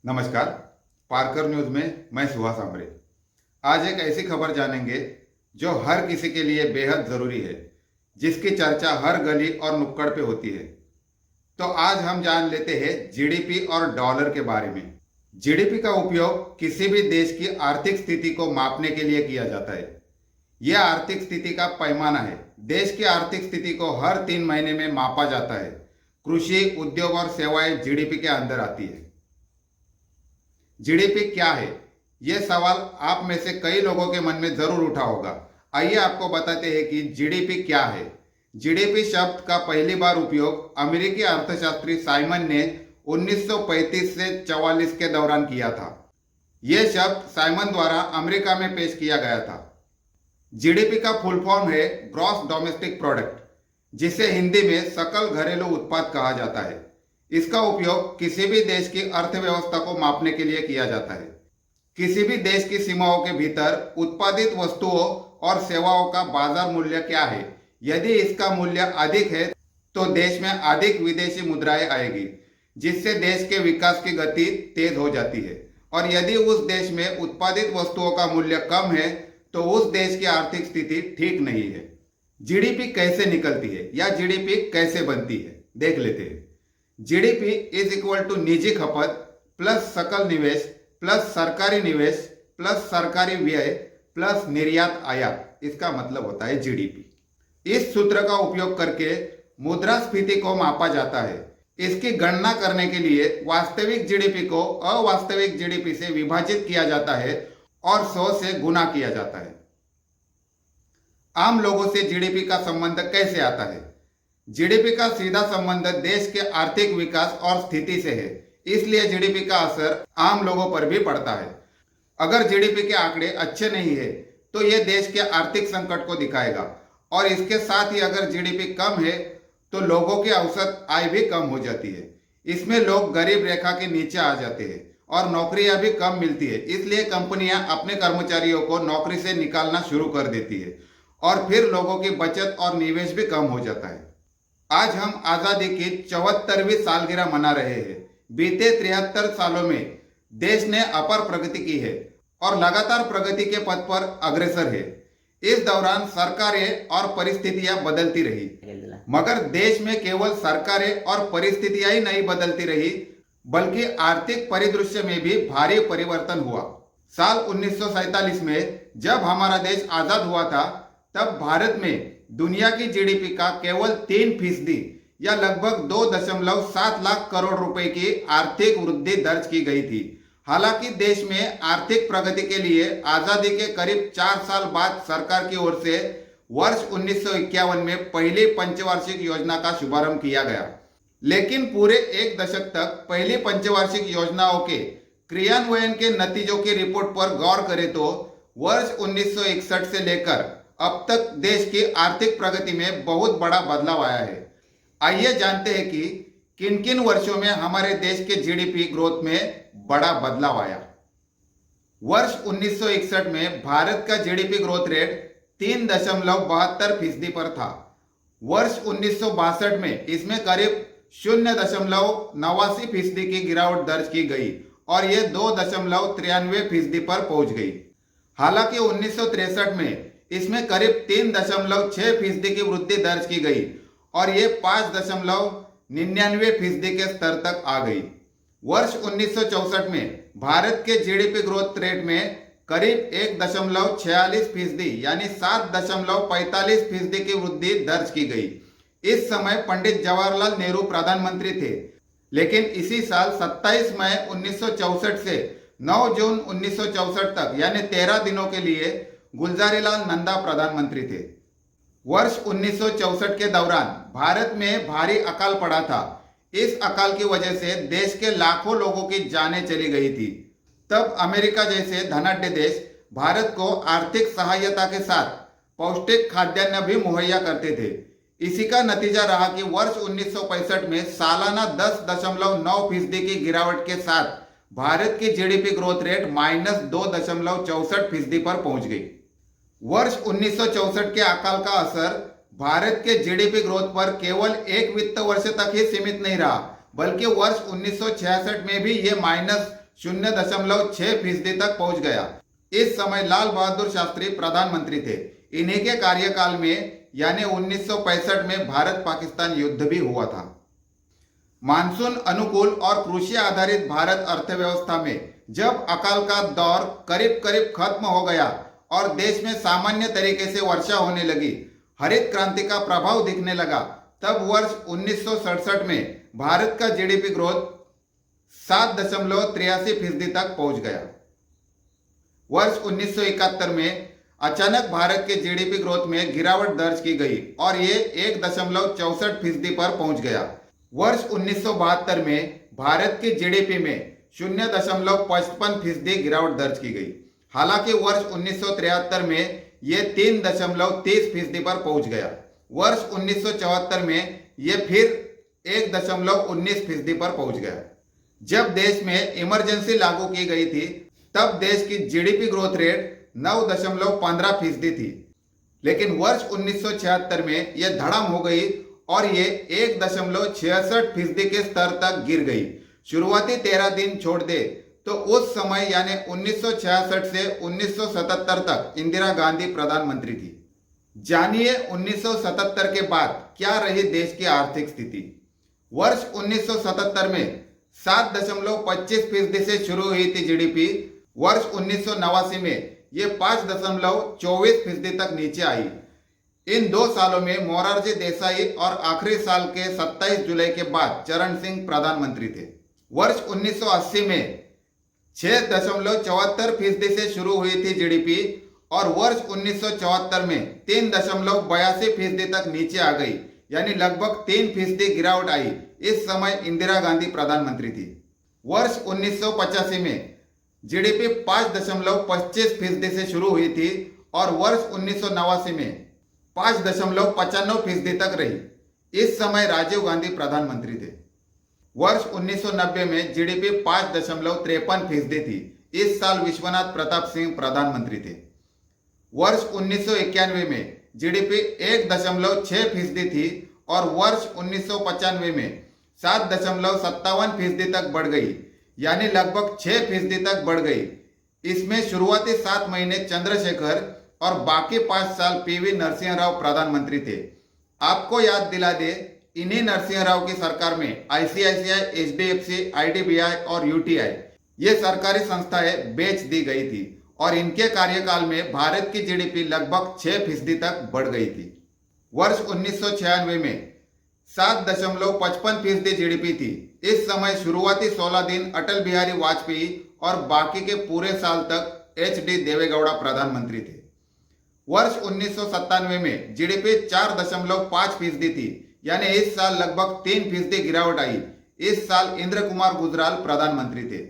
नमस्कार। पारकर न्यूज में मैं सुहास आमरे। आज एक ऐसी खबर जानेंगे जो हर किसी के लिए बेहद जरूरी है, जिसकी चर्चा हर गली और नुक्कड़ पे होती है। तो आज हम जान लेते हैं जीडीपी और डॉलर के बारे में। जीडीपी का उपयोग किसी भी देश की आर्थिक स्थिति को मापने के लिए किया जाता है। यह आर्थिक स्थिति का पैमाना है। देश की आर्थिक स्थिति को हर 3 महीने में मापा जाता है। कृषि, उद्योग और सेवाएं जीडीपी के अंदर आती है। जीडीपी क्या है, यह सवाल आप में से कई लोगों के मन में जरूर उठा होगा। आइए आपको बताते हैं कि जीडीपी क्या है। जीडीपी शब्द का पहली बार उपयोग अमेरिकी अर्थशास्त्री साइमन ने 1935 से 44 के दौरान किया था। यह शब्द साइमन द्वारा अमेरिका में पेश किया गया था। जीडीपी का फुल फॉर्म है ग्रॉस डोमेस्टिक प्रोडक्ट, जिसे हिंदी में सकल घरेलू उत्पाद कहा जाता है। इसका उपयोग किसी भी देश की अर्थव्यवस्था को मापने के लिए किया जाता है। किसी भी देश की सीमाओं के भीतर उत्पादित वस्तुओं और सेवाओं का बाजार मूल्य क्या है। यदि इसका मूल्य अधिक है तो देश में अधिक विदेशी मुद्राएं आएगी, जिससे देश के विकास की गति तेज हो जाती है। और यदि उस देश में उत्पादित वस्तुओं का मूल्य कम है तो उस देश की आर्थिक स्थिति ठीक नहीं है। जीडीपी कैसे निकलती है या जीडीपी कैसे बनती है, देख लेते हैं। जीडीपी इज इक्वल टू निजी खपत प्लस सकल निवेश प्लस सरकारी निवेश प्लस सरकारी व्यय प्लस निर्यात आयात। इसका मतलब होता है जीडीपी। इस सूत्र का उपयोग करके मुद्रास्फीति को मापा जाता है। इसकी गणना करने के लिए वास्तविक जीडीपी को अवास्तविक जीडीपी से विभाजित किया जाता है और 100 से गुना किया जाता है। आम लोगों से जीडीपी का संबंध कैसे आता है? जीडीपी का सीधा संबंध देश के आर्थिक विकास और स्थिति से है, इसलिए जीडीपी का असर आम लोगों पर भी पड़ता है। अगर जीडीपी के आंकड़े अच्छे नहीं है तो यह देश के आर्थिक संकट को दिखाएगा, और इसके साथ ही अगर जीडीपी कम है तो लोगों की औसत आय भी कम हो जाती है। इसमें लोग गरीब रेखा के नीचे आ जाते हैं और नौकरियां भी कम मिलती है। इसलिए कंपनियां अपने कर्मचारियों को नौकरी से निकालना शुरू कर देती है और फिर लोगों की बचत और निवेश भी कम हो जाता है। आज हम आजादी की 74वीं सालगिरह मना रहे हैं। बीते 73 सालों में देश ने अपार प्रगति की है और लगातार प्रगति के पथ पर अग्रसर है। इस दौरान सरकारें और परिस्थितियां बदलती रही, मगर देश में केवल सरकारें और परिस्थितियां ही नहीं बदलती रही, बल्कि आर्थिक परिदृश्य में भी भारी परिवर्तन हुआ। साल 1947 में जब हमारा देश आजाद हुआ था, तब भारत में दुनिया की जीडीपी का केवल 3% या लगभग 2.7 लाख करोड़ रुपए की आर्थिक वृद्धि दर्ज की गई थी। हालांकि देश में आर्थिक प्रगति के लिए आजादी के करीब 4 साल बाद सरकार की ओर से वर्ष 1951 में पहली पंचवार्षिक योजना का शुभारंभ किया गया। लेकिन पूरे 1 दशक तक पहली पंचवार्षिक योजनाओं के क्रियान्वयन के नतीजों की रिपोर्ट पर गौर करें तो वर्ष 1961 से लेकर अब तक देश की आर्थिक प्रगति में बहुत बड़ा बदलाव आया है। आइए जानते हैं कि किन किन वर्षों में हमारे देश के जीडीपी ग्रोथ में बड़ा बदलाव आया। वर्ष 1961 में भारत का जीडीपी ग्रोथ रेट 3.72% पर था। वर्ष 1962 में इसमें करीब 0.89% की गिरावट दर्ज की गई और यह 2.93% पर पहुंच गई। हालांकि 1963 में इसमें करीब 3.6% की वृद्धि दर्ज की गई और ये 5.99% के स्तर तक आ गई। वर्ष 1964 में भारत के जीडीपी ग्रोथ रेट में करीब 1.46% यानी 7.45% की वृद्धि दर्ज की गई। इस समय पंडित जवाहरलाल नेहरू प्रधानमंत्री थे, लेकिन इसी साल 27 मई 1964 से 9 जून 1964 तक यानी 13 दिनों के लिए गुलजारीलाल नंदा प्रधानमंत्री थे। वर्ष 1964 के दौरान भारत में भारी अकाल पड़ा था। इस अकाल की वजह से देश के लाखों लोगों की जानें चली गई थी। तब अमेरिका जैसे धनाढ्य देश भारत को आर्थिक सहायता के साथ पौष्टिक खाद्यान्न भी मुहैया करते थे। इसी का नतीजा रहा कि वर्ष 1965 में सालाना 10.9% की गिरावट के साथ भारत की जीडीपी ग्रोथ रेट -2.64% पर पहुंच गई। वर्ष 1964 के अकाल का असर भारत के जीडीपी ग्रोथ पर केवल एक वित्त वर्ष तक ही सीमित नहीं रहा, बल्कि वर्ष 1966 में भी ये 0.6% तक पहुंच गया। इस समय लाल बहादुर शास्त्री प्रधानमंत्री थे। इन्हीं के कार्यकाल में यानी 1965 में भारत पाकिस्तान युद्ध भी हुआ था। मानसून अनुकूल और कृषि आधारित भारत अर्थव्यवस्था में जब अकाल का दौर करीब करीब खत्म हो गया और देश में सामान्य तरीके से वर्षा होने लगी, हरित क्रांति का प्रभाव दिखने लगा, तब वर्ष 1967 में भारत का जीडीपी ग्रोथ 7.83% तक पहुंच गया। वर्ष 1971 में अचानक भारत के जीडीपी ग्रोथ में गिरावट दर्ज की गई और ये 1.64% पर पहुंच गया। वर्ष 1972 में भारत की जीडीपी में 0.55% गिरावट दर्ज की गई। हालांकि वर्ष 1973 में यह 3.30% पर पहुंच गया। वर्ष 1974 में यह फिर 1.19% पर पहुंच गया। जब देश में इमरजेंसी लागू की गई थी तब देश की जीडीपी ग्रोथ रेट 9.15% थी, लेकिन वर्ष 1976 में यह धड़ाम हो गई और ये 1.66% के स्तर तक गिर गई। शुरुआती 13 दिन छोड़ दे तो उस समय यानी 1966 से 1977 तक इंदिरा गांधी प्रधानमंत्री थी। जानिए 1977 के बाद क्या रही देश की आर्थिक स्थिति। वर्ष 1977 में 7.25% से शुरू हुई थी जीडीपी। वर्ष 1989 में ये 5.24% तक नीचे आई। इन 2 सालों में मोरारजी देसाई और आखिरी साल के 27 जुलाई के बाद चरण सिंह प्रधानमंत्री थे। वर्ष 1980 में 6.74% से शुरू हुई थी जीडीपी और वर्ष 1974 में 3.82% तक नीचे आ गई, यानी लगभग 3% गिरावट आई। इस समय इंदिरा गांधी प्रधानमंत्री थी। वर्ष 1985 में जीडीपी 5.25% से शुरू हुई थी और वर्ष 1989 में 5.95% तक रही। इस समय राजीव गांधी प्रधानमंत्री थे। वर्ष 1990 में जीडीपी 5.53% थी। इस साल विश्वनाथ प्रताप सिंह प्रधानमंत्री थे। वर्ष 1991 में जीडीपी 1.6% थी और वर्ष 1995 में 7.57% तक बढ़ गई, यानी लगभग 6% तक बढ़ गई। इसमें शुरुआती 7 महीने चंद्रशेखर और बाकी 5 साल पीवी नरसिंह राव प्रधानमंत्री थे। आपको याद दिला दे, इन्हीं नरसिंह राव की सरकार में आईसीआईसीआई, एचडीएफसी, आईडीबीआई और यूटीआई ये सरकारी संस्थाएं बेच दी गई थी और इनके कार्यकाल में भारत की जीडीपी लगभग 6% तक बढ़ गई थी। वर्ष 1996 में 7.55% जीडीपी थी। इस समय शुरुआती 16 दिन अटल बिहारी वाजपेयी और बाकी के पूरे साल तक एचडी देवेगौड़ा प्रधानमंत्री थे। वर्ष 1997 में जीडीपी 4.5% थी, यानी इस साल लगभग 3% गिरावट आई। इस साल इंद्र कुमार गुजराल प्रधानमंत्री थे।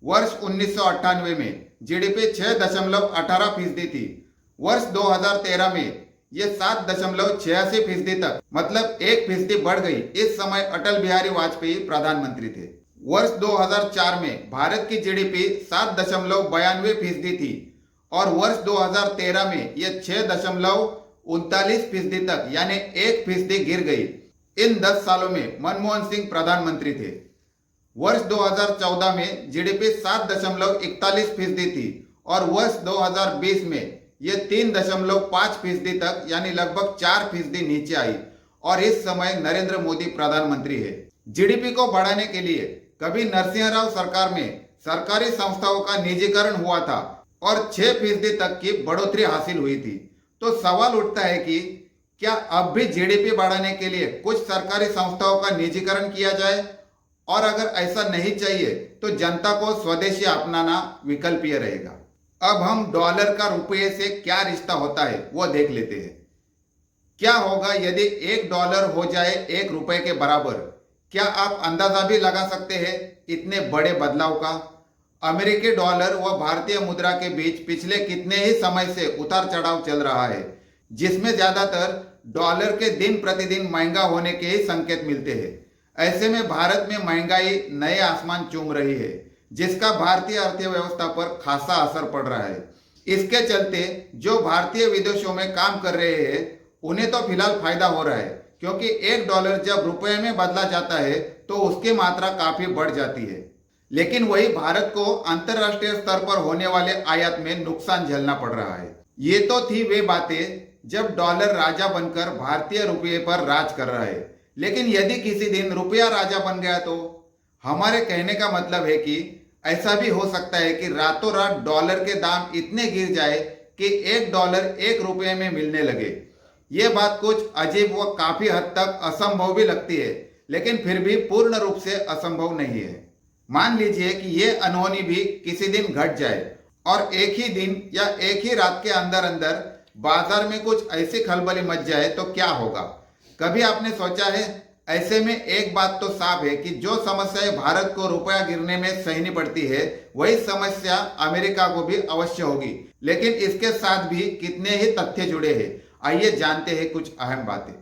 वर्ष 1998 में जीडीपी 6.18% थी। वर्ष 2013 में यह 7.86% तक मतलब 1% बढ़ गई। इस समय अटल बिहारी वाजपेयी प्रधानमंत्री थे। वर्ष 2004 में भारत की जीडीपी 7.92% थी और वर्ष 2013 में यह 6.39% तक यानी 1% गिर गई। इन 10 सालों में मनमोहन सिंह प्रधानमंत्री थे। वर्ष 2014 में जीडीपी 7.41% थी और वर्ष 2020 में यह 3.5% तक यानी लगभग 4% नीचे आई और इस समय नरेंद्र मोदी प्रधानमंत्री है। जीडीपी को बढ़ाने के लिए कभी नरसिंह राव सरकार में सरकारी संस्थाओं का निजीकरण हुआ था और 6% तक की बढ़ोतरी हासिल हुई थी। तो सवाल उठता है कि क्या अब भी जीडीपी बढ़ाने के लिए कुछ सरकारी संस्थाओं का निजीकरण किया जाए, और अगर ऐसा नहीं चाहिए तो जनता को स्वदेशी अपनाना विकल्पीय रहेगा। अब हम डॉलर का रुपये से क्या रिश्ता होता है वो देख लेते हैं। क्या होगा यदि $1 हो जाए ₹1 के बराबर? क्या आप अंदाजा भी लगा सकते हैं इतने बड़े बदलाव का? अमेरिकी डॉलर व भारतीय मुद्रा के बीच पिछले कितने ही समय से उतार चढ़ाव चल रहा है, जिसमें ज्यादातर डॉलर के दिन प्रतिदिन महंगा होने के ही संकेत मिलते हैं। ऐसे में भारत में महंगाई नए आसमान चूम रही है, जिसका भारतीय अर्थव्यवस्था पर खासा असर पड़ रहा है। इसके चलते जो भारतीय विदेशों में काम कर रहे हैं उन्हें तो फिलहाल फायदा हो रहा है, क्योंकि $1 जब रुपए में बदला जाता है तो उसकी मात्रा काफी बढ़ जाती है। लेकिन वही भारत को अंतर्राष्ट्रीय स्तर पर होने वाले आयात में नुकसान झेलना पड़ रहा है। ये तो थी वे बातें जब डॉलर राजा बनकर भारतीय रुपये पर राज कर रहा है। लेकिन यदि किसी दिन रुपया राजा बन गया तो हमारे कहने का मतलब है कि ऐसा भी हो सकता है कि रातों रात डॉलर के दाम इतने गिर जाए कि $1 1 रुपये में मिलने लगे। ये बात कुछ अजीब व काफी हद तक असंभव भी लगती है, लेकिन फिर भी पूर्ण रूप से असंभव नहीं है। मान लीजिए कि ये अनहोनी भी किसी दिन घट जाए और एक ही दिन या एक ही रात के अंदर अंदर बाजार में कुछ ऐसी खलबली मच जाए तो क्या होगा? कभी आपने सोचा है? ऐसे में एक बात तो साफ है कि जो समस्याएं भारत को रुपया गिरने में सहनी पड़ती है, वही समस्या अमेरिका को भी अवश्य होगी। लेकिन इसके साथ भी कितने ही तथ्य जुड़े हैं, आइए जानते हैं कुछ अहम बातें।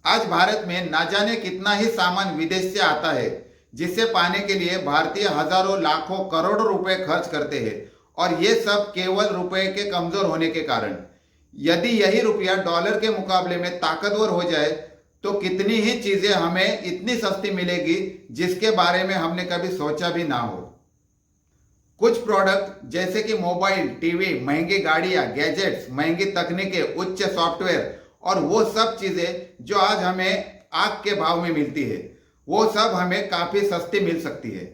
आज भारत में ना जाने कितना ही सामान विदेश से आता है, जिसे पाने के लिए भारतीय हजारों लाखों करोड़ों रुपए खर्च करते हैं, और ये सब केवल रुपए के कमजोर होने के कारण। यदि यही रुपया डॉलर के मुकाबले में ताकतवर हो जाए तो कितनी ही चीजें हमें इतनी सस्ती मिलेगी जिसके बारे में हमने कभी सोचा भी ना हो। कुछ प्रोडक्ट जैसे कि मोबाइल, टीवी, महंगी गाड़ियां, गैजेट्स, महंगी तकनीकें, उच्च सॉफ्टवेयर और वो सब चीजें जो आज हमें आग के भाव में मिलती है, वो सब हमें काफी सस्ती मिल सकती है।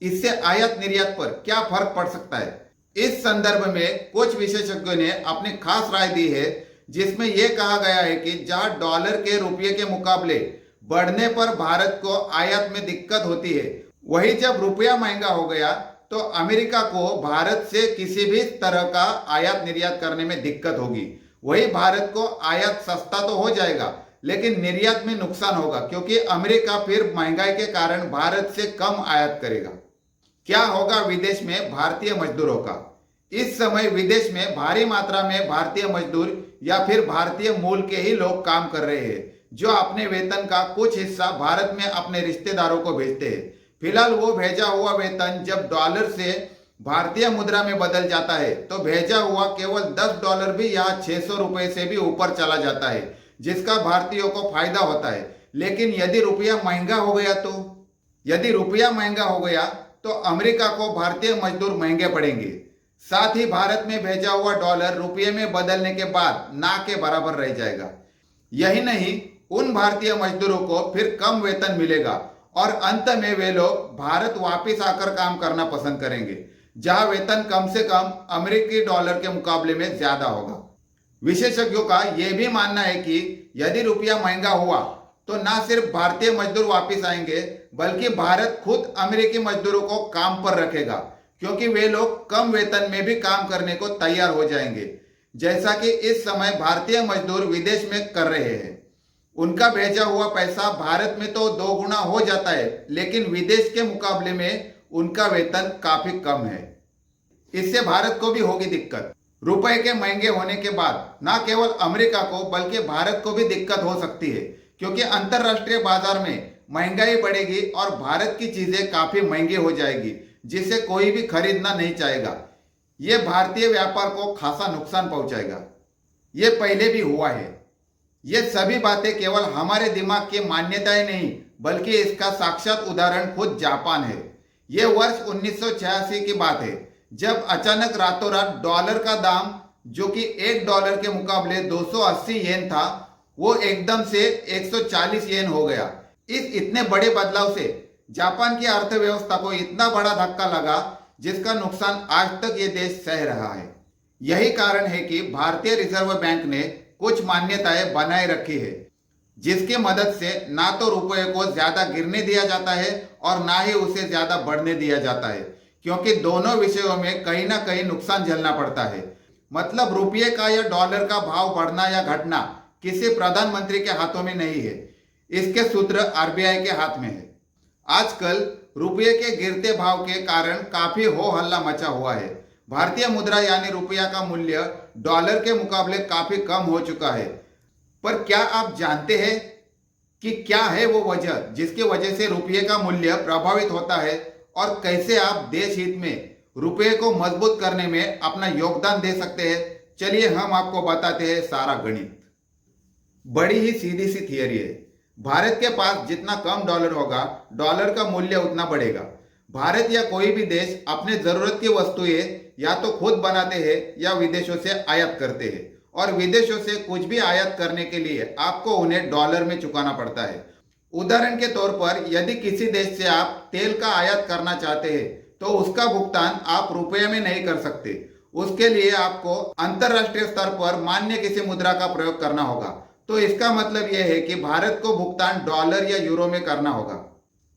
इससे आयात निर्यात पर क्या फर्क पड़ सकता है? इस संदर्भ में कुछ विशेषज्ञों ने अपनी खास राय दी है, जिसमें यह कहा गया है कि जहां डॉलर के रुपये के मुकाबले बढ़ने पर भारत को आयात में दिक्कत होती है, वही जब रुपया महंगा हो गया तो अमेरिका को भारत से किसी भी तरह का आयात निर्यात करने में दिक्कत होगी। वही भारत को आयात सस्ता तो हो जाएगा, लेकिन निर्यात में नुकसान होगा, क्योंकि अमेरिका फिर महंगाई के कारण भारत से कम आयात करेगा। क्या होगा विदेश में भारतीय मजदूरों का? इस समय विदेश में भारी मात्रा में भारतीय मजदूर या फिर भारतीय मूल के ही लोग काम कर रहे हैं, जो अपने वेतन का कुछ हिस्सा भारत में अपने रिश्तेदारों को भेजते हैं। फिलहाल वो भेजा हुआ वेतन जब डॉलर से भारतीय मुद्रा में बदल जाता है तो भेजा हुआ केवल $10 भी यहाँ 600 रुपए से भी ऊपर चला जाता है, जिसका भारतीयों को फायदा होता है। लेकिन यदि रुपया महंगा हो गया तो यदि रुपया महंगा हो गया तो अमेरिका को भारतीय मजदूर महंगे पड़ेंगे। साथ ही भारत में भेजा हुआ डॉलर रुपये में बदलने के बाद ना के बराबर रह जाएगा। यही नहीं, उन भारतीय मजदूरों को फिर कम वेतन मिलेगा और अंत में वे लोग भारत वापस आकर काम करना पसंद करेंगे, जहां वेतन कम से कम अमेरिकी डॉलर के मुकाबले में ज्यादा होगा। विशेषज्ञों का यह भी मानना है कि यदि रुपया महंगा हुआ तो ना सिर्फ भारतीय मजदूर वापस आएंगे, बल्कि भारत खुद अमेरिकी मजदूरों को काम पर रखेगा, क्योंकि वे लोग कम वेतन में भी काम करने को तैयार हो जाएंगे, जैसा कि इस समय भारतीय मजदूर विदेश में कर रहे हैं। उनका भेजा हुआ पैसा भारत में तो 2 गुना हो जाता है, लेकिन विदेश के मुकाबले में उनका वेतन काफी कम है। इससे भारत को भी होगी दिक्कत। रुपए के महंगे होने के बाद न केवल अमेरिका को बल्कि भारत को भी दिक्कत हो सकती है, क्योंकि अंतरराष्ट्रीय बाजार में महंगाई बढ़ेगी और भारत की चीजें काफी महंगी हो जाएगी, जिसे कोई भी खरीदना नहीं चाहेगा। यह भारतीय व्यापार को खासा नुकसान पहुंचाएगा। ये पहले भी हुआ है। ये सभी बातें केवल हमारे दिमाग की मान्यताएं नहीं, बल्कि इसका साक्षात उदाहरण खुद जापान है। यह वर्ष 1986 की बात है, जब अचानक रातों रात डॉलर का दाम, जो कि $1 के मुकाबले 280 येन था, वो एकदम से 140 येन हो गया। इस इतने बड़े बदलाव से जापान की अर्थव्यवस्था को इतना बड़ा धक्का लगा, जिसका नुकसान आज तक ये देश सह रहा है। यही कारण है कि भारतीय रिजर्व बैंक ने कुछ मान्यताएं बनाए रखी है, जिसकी मदद से ना तो रुपये को ज्यादा गिरने दिया जाता है और ना ही उसे ज्यादा बढ़ने दिया जाता है, क्योंकि दोनों विषयों में कहीं ना कहीं नुकसान झेलना पड़ता है। मतलब रुपये का या डॉलर का भाव बढ़ना या घटना किसी प्रधानमंत्री के हाथों में नहीं है, इसके सूत्र आरबीआई के हाथ में है। आजकल रुपये के गिरते भाव के कारण काफी हो हल्ला मचा हुआ है। भारतीय मुद्रा यानी रुपया का मूल्य डॉलर के मुकाबले काफी कम हो चुका है। पर क्या आप जानते हैं कि क्या है वो वजह जिसकी वजह से रुपये का मूल्य प्रभावित होता है, और कैसे आप देश हित में रुपये को मजबूत करने में अपना योगदान दे सकते हैं? चलिए हम आपको बताते हैं सारा गणित। बड़ी ही सीधी सी थियरी है। भारत के पास जितना कम डॉलर होगा, डॉलर का मूल्य उतना बढ़ेगा। भारत या कोई भी देश अपने जरूरत की वस्तुएं या तो खुद बनाते हैं या विदेशों से आयात करते हैं, और विदेशों से कुछ भी आयात करने के लिए आपको उन्हें डॉलर में चुकाना पड़ता है। उदाहरण के तौर पर यदि किसी देश से आप तेल का आयात करना चाहते हैं तो उसका भुगतान आप रुपये में नहीं कर सकते। उसके लिए आपको अंतरराष्ट्रीय स्तर पर मान्य किसी मुद्रा का प्रयोग करना होगा। तो इसका मतलब यह है कि भारत को भुगतान डॉलर या यूरो में करना होगा।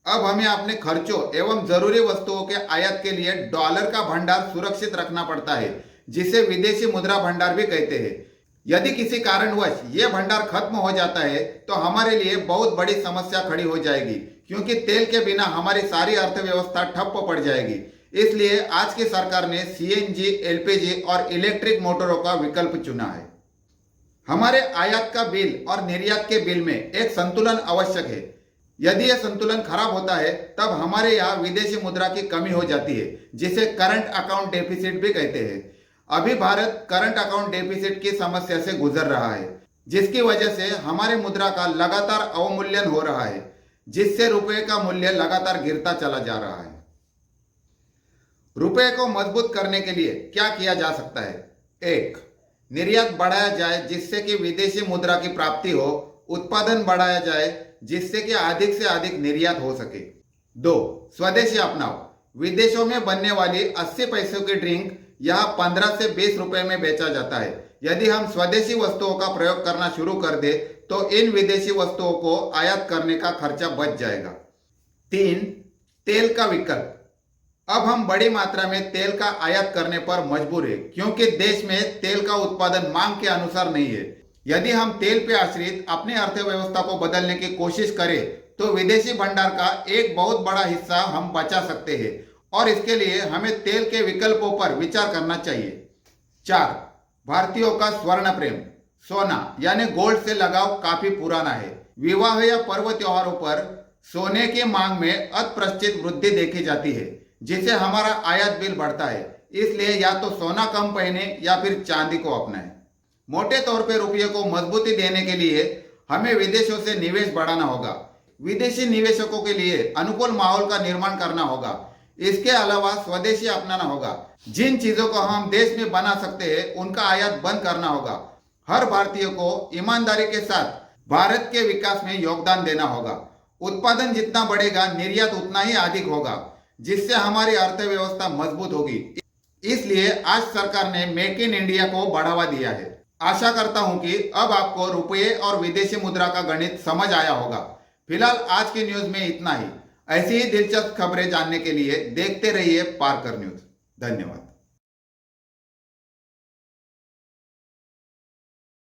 अब हमें अपने खर्चों एवं जरूरी वस्तुओं के आयात के लिए डॉलर का भंडार सुरक्षित रखना पड़ता है, जिसे विदेशी मुद्रा भंडार भी कहते हैं। यदि किसी कारणवश यह भंडार खत्म हो जाता है तो हमारे लिए बहुत बड़ी समस्या खड़ी हो जाएगी, क्योंकि तेल के बिना हमारी सारी अर्थव्यवस्था ठप्प पड़ जाएगी। इसलिए आज की सरकार ने सीएनजी, एलपीजी और इलेक्ट्रिक मोटरों का विकल्प चुना है। हमारे आयात का बिल और निर्यात के बिल में एक संतुलन आवश्यक है। यदि यह संतुलन खराब होता है तब हमारे यहाँ विदेशी मुद्रा की कमी हो जाती है, जिसे करंट अकाउंट डेफिसिट भी कहते हैं। अभी भारत करंट अकाउंट डेफिसिट की समस्या से गुजर रहा है, जिसकी वजह से हमारे मुद्रा का लगातार अवमूल्यन हो रहा है, जिससे रुपए का मूल्य लगातार गिरता चला जा रहा है। रुपए को मजबूत करने के लिए क्या किया जा सकता है? 1. निर्यात बढ़ाया जाए जिससे कि विदेशी मुद्रा की प्राप्ति हो। उत्पादन बढ़ाया जाए जिससे कि अधिक से अधिक निर्यात हो सके। 2. स्वदेशी अपनाओ। विदेशों में बनने वाली 80 पैसों की ड्रिंक यहाँ 15 से 20 रुपए में बेचा जाता है। यदि हम स्वदेशी वस्तुओं का प्रयोग करना शुरू कर दे तो इन विदेशी वस्तुओं को आयात करने का खर्चा बच जाएगा। 3. तेल का विकल्प। अब हम बड़ी मात्रा में तेल का आयात करने पर मजबूर है, क्योंकि देश में तेल का उत्पादन मांग के अनुसार नहीं है। यदि हम तेल पे आश्रित अपनी अर्थव्यवस्था को बदलने की कोशिश करें तो विदेशी भंडार का एक बहुत बड़ा हिस्सा हम बचा सकते हैं, और इसके लिए हमें तेल के विकल्पों पर विचार करना चाहिए। 4. भारतीयों का स्वर्ण प्रेम। सोना यानी गोल्ड से लगाव काफी पुराना है। विवाह या पर्व त्योहारों पर सोने की मांग में अप्रत्याशित वृद्धि देखी जाती है, जिससे हमारा आयात बिल बढ़ता है। इसलिए या तो सोना कम पहने या फिर चांदी को अपनाएं। मोटे तौर पर रुपये को मजबूती देने के लिए हमें विदेशों से निवेश बढ़ाना होगा। विदेशी निवेशकों के लिए अनुकूल माहौल का निर्माण करना होगा। इसके अलावा स्वदेशी अपनाना होगा। जिन चीजों को हम देश में बना सकते हैं उनका आयात बंद करना होगा। हर भारतीय को ईमानदारी के साथ भारत के विकास में योगदान देना होगा। उत्पादन जितना बढ़ेगा निर्यात उतना ही अधिक होगा, जिससे हमारी अर्थव्यवस्था मजबूत होगी। इसलिए आज सरकार ने मेक इन इंडिया को बढ़ावा दिया है। आशा करता हूं कि अब आपको रुपये और विदेशी मुद्रा का गणित समझ आया होगा। फिलहाल आज की न्यूज में इतना ही। ऐसी ही दिलचस्प खबरें जानने के लिए देखते रहिए पारकर न्यूज। धन्यवाद।